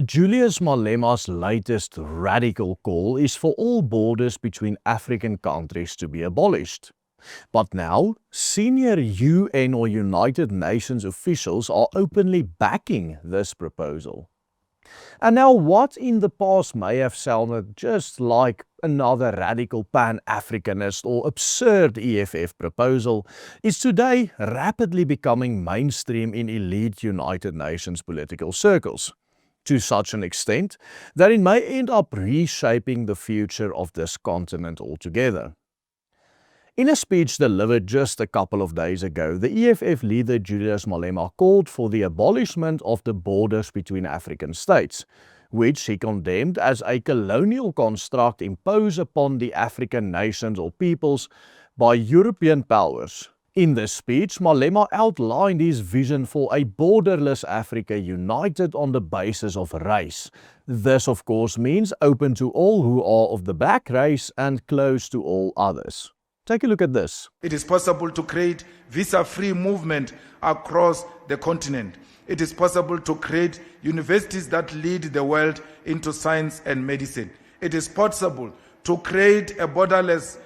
Julius Malema's latest radical call is for all borders between African countries to be abolished. But now, senior UN or United Nations officials are openly backing this proposal. And now what in the past may have sounded just like another radical pan-Africanist or absurd EFF proposal is today rapidly becoming mainstream in elite United Nations political circles, to such an extent that it may end up reshaping the future of this continent altogether. In a speech delivered just a couple of days ago, the EFF leader Julius Malema called for the abolishment of the borders between African states, which he condemned as a colonial construct imposed upon the African nations or peoples by European powers. In this speech, Malema outlined his vision for a borderless Africa united on the basis of race. This, of course, means open to all who are of the black race and closed to all others. Take a look at this. It is possible to create visa-free movement across the continent. It is possible to create universities that lead the world into science and medicine. It is possible to create a borderless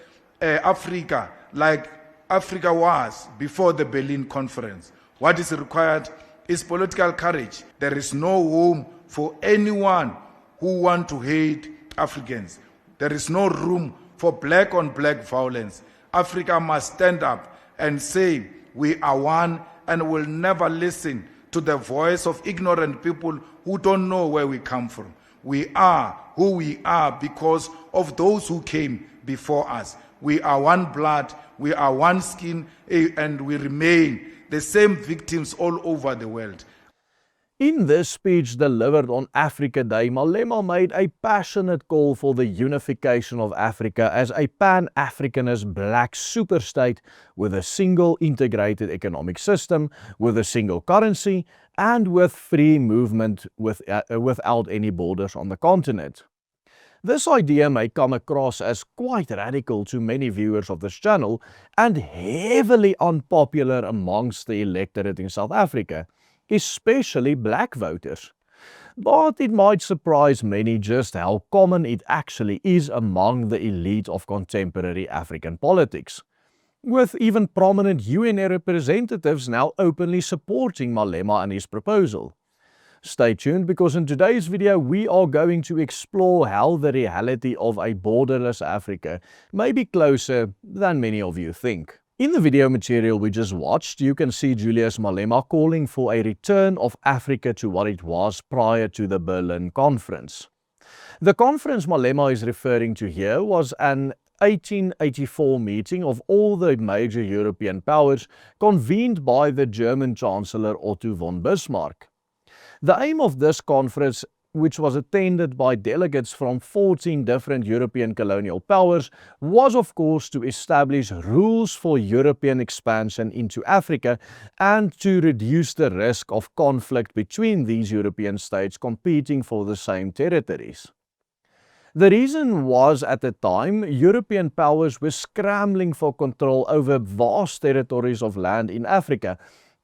Africa like Africa was before the Berlin Conference. What is required is political courage. There is no room for anyone who wants to hate Africans. There is no room for black-on-black violence. Africa must stand up and say, we are one and will never listen to the voice of ignorant people who don't know where we come from. We are who we are because of those who came before us. We are one blood, we are one skin, and we remain the same victims all over the world. In this speech delivered on Africa Day, Malema made a passionate call for the unification of Africa as a pan-Africanist black superstate with a single integrated economic system, with a single currency, and with free movement without any borders on the continent. This idea may come across as quite radical to many viewers of this channel and heavily unpopular amongst the electorate in South Africa, especially black voters. But it might surprise many just how common it actually is among the elite of contemporary African politics, with even prominent UN representatives now openly supporting Malema and his proposal. Stay tuned, because in today's video we are going to explore how the reality of a borderless Africa may be closer than many of you think. In the video material we just watched, you can see Julius Malema calling for a return of Africa to what it was prior to the Berlin Conference. The conference Malema is referring to here was an 1884 meeting of all the major European powers convened by the German Chancellor Otto von Bismarck. The aim of this conference, which was attended by delegates from 14 different European colonial powers, was of course to establish rules for European expansion into Africa and to reduce the risk of conflict between these European states competing for the same territories. The reason was, at the time, European powers were scrambling for control over vast territories of land in Africa,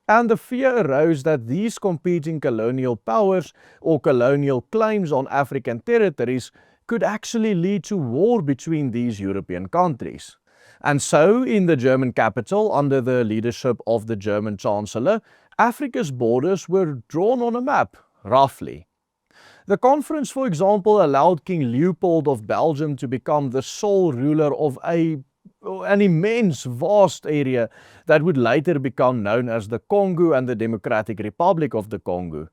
and the fear arose that these competing colonial powers or colonial claims on African territories could actually lead to war between these European countries. And so, in the German capital, under the leadership of the German Chancellor, Africa's borders were drawn on a map, roughly. The conference, for example, allowed King Leopold of Belgium to become the sole ruler of an immense, vast area that would later become known as the Congo and the Democratic Republic of the Congo.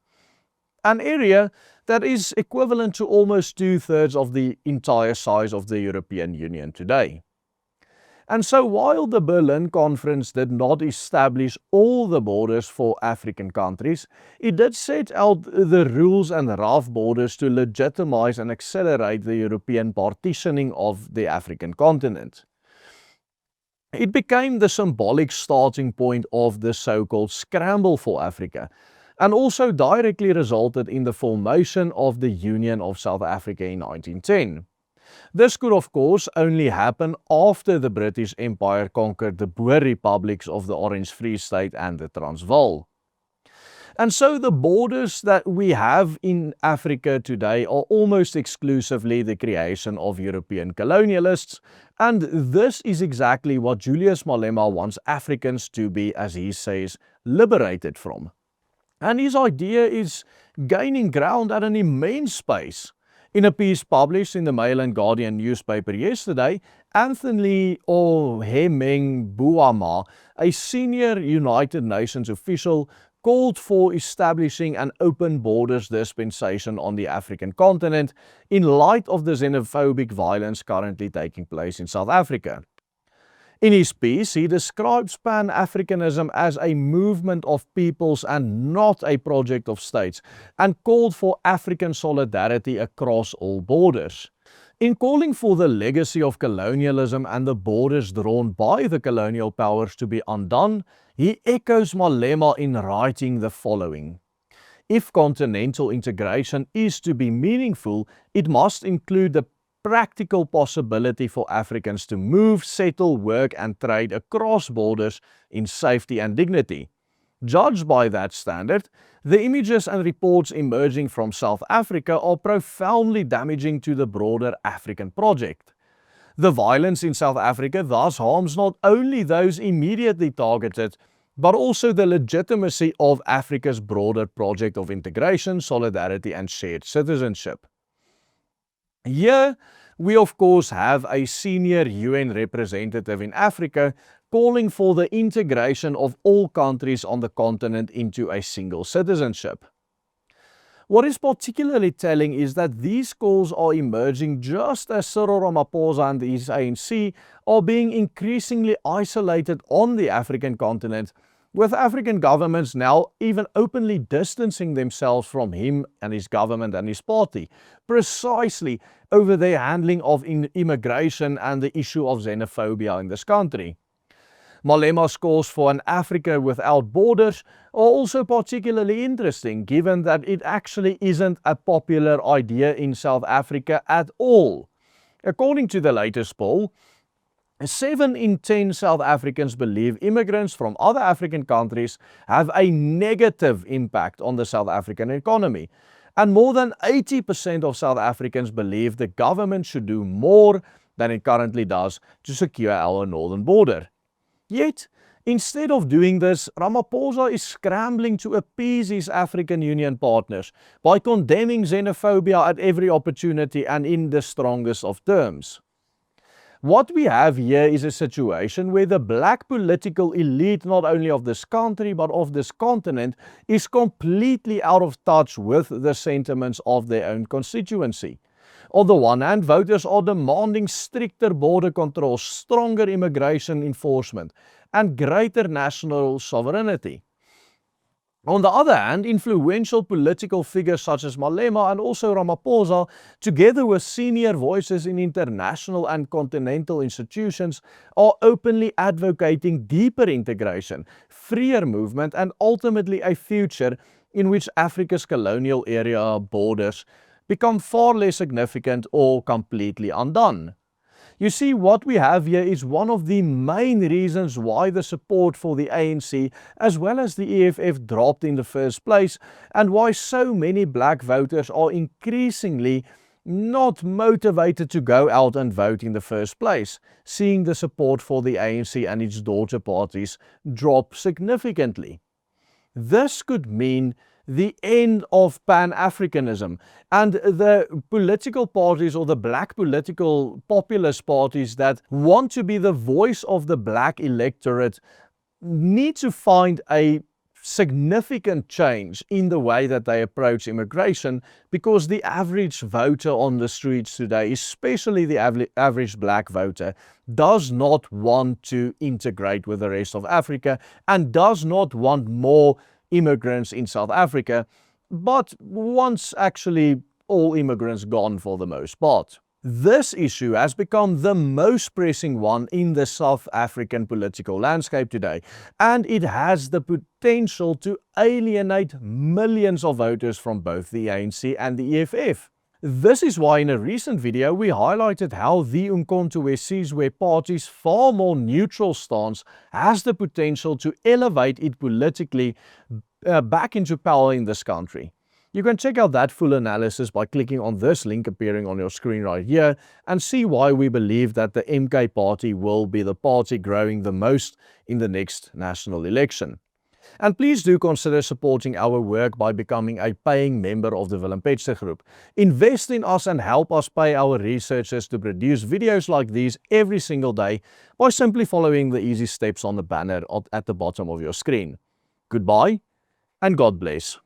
An area that is equivalent to almost 2/3 of the entire size of the European Union today. And so while the Berlin Conference did not establish all the borders for African countries, it did set out the rules and rough borders to legitimize and accelerate the European partitioning of the African continent. It became the symbolic starting point of the so-called scramble for Africa, and also directly resulted in the formation of the Union of South Africa in 1910. This could of course only happen after the British Empire conquered the Boer republics of the Orange Free State and the Transvaal. And so the borders that we have in Africa today are almost exclusively the creation of European colonialists, and this is exactly what Julius Malema wants Africans to be, as he says, liberated from. And his idea is gaining ground at an immense pace. In a piece published in the Mail and Guardian newspaper yesterday, Anthony Ohemeng Buama, a senior United Nations official, called for establishing an open borders dispensation on the African continent in light of the xenophobic violence currently taking place in South Africa. In his piece, he describes Pan-Africanism as a movement of peoples and not a project of states, and called for African solidarity across all borders. In calling for the legacy of colonialism and the borders drawn by the colonial powers to be undone, he echoes Malema in writing the following: "If continental integration is to be meaningful, it must include the practical possibility for Africans to move, settle, work and trade across borders in safety and dignity. Judged by that standard, the images and reports emerging from South Africa are profoundly damaging to the broader African project. The violence in South Africa thus harms not only those immediately targeted, but also the legitimacy of Africa's broader project of integration, solidarity and shared citizenship." Here, we of course have a senior UN representative in Africa calling for the integration of all countries on the continent into a single citizenship. What is particularly telling is that these calls are emerging just as Cyril Ramaphosa and his ANC are being increasingly isolated on the African continent, with African governments now even openly distancing themselves from him and his government and his party, precisely over their handling of immigration and the issue of xenophobia in this country. Malema's calls for an Africa without borders are also particularly interesting, given that it actually isn't a popular idea in South Africa at all. According to the latest poll, 7 in 10 South Africans believe immigrants from other African countries have a negative impact on the South African economy. And more than 80% of South Africans believe the government should do more than it currently does to secure our northern border. Yet, instead of doing this, Ramaphosa is scrambling to appease his African Union partners by condemning xenophobia at every opportunity and in the strongest of terms. What we have here is a situation where the black political elite, not only of this country but of this continent, is completely out of touch with the sentiments of their own constituency. On the one hand, voters are demanding stricter border controls, stronger immigration enforcement, and greater national sovereignty. On the other hand, influential political figures such as Malema and also Ramaphosa, together with senior voices in international and continental institutions, are openly advocating deeper integration, freer movement, and ultimately a future in which Africa's colonial area borders become far less significant or completely undone. You see, what we have here is one of the main reasons why the support for the ANC as well as the EFF dropped in the first place, and why so many black voters are increasingly not motivated to go out and vote in the first place, seeing the support for the ANC and its daughter parties drop significantly. This could mean the end of Pan-Africanism, and the political parties or the black political populist parties that want to be the voice of the black electorate need to find a significant change in the way that they approach immigration, because the average voter on the streets today, especially the average black voter, does not want to integrate with the rest of Africa and does not want more immigrants in South Africa, but wants actually all immigrants gone for the most part. This issue has become the most pressing one in the South African political landscape today, and it has the potential to alienate millions of voters from both the ANC and the EFF. This is why in a recent video we highlighted how the Umkhonto we Sizwe party's far more neutral stance has the potential to elevate it politically back into power in this country. You can check out that full analysis by clicking on this link appearing on your screen right here and see why we believe that the MK party will be the party growing the most in the next national election. And please do consider supporting our work by becoming a paying member of the Willem Petzer Group. Invest in us and help us pay our researchers to produce videos like these every single day by simply following the easy steps on the banner at the bottom of your screen. Goodbye and God bless.